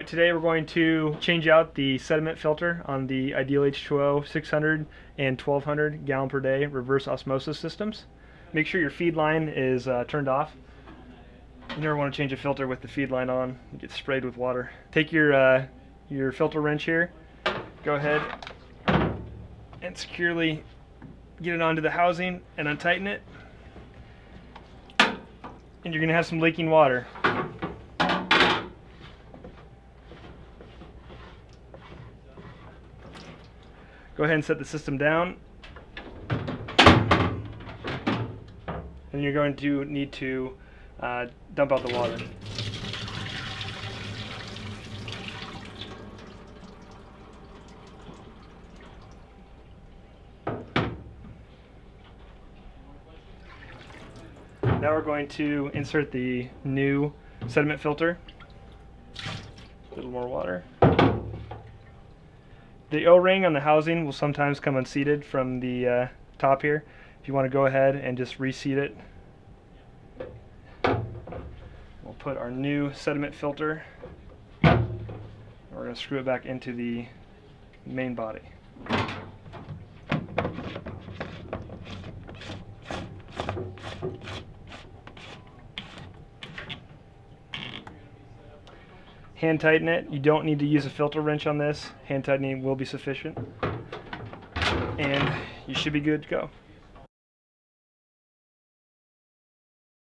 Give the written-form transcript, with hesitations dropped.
Today we're going to change out the sediment filter on the Ideal H2O 600 and 1200 gallon per day reverse osmosis systems. Make sure your feed line is turned off. You never want to change a filter with the feed line on. You get sprayed with water. Take your filter wrench here, go ahead and securely get it onto the housing and untighten it. And you're going to have some leaking water. Go ahead and set the system down. And you're going to need to dump out the water. Now we're going to insert the new sediment filter. A little more water. The O-ring on the housing will sometimes come unseated from the top here. If you want to go ahead and just reseat it. We'll put our new sediment filter. We're going to screw it back into the main body. Hand tighten it. You don't need to use a filter wrench on this. Hand tightening will be sufficient. And you should be good to go.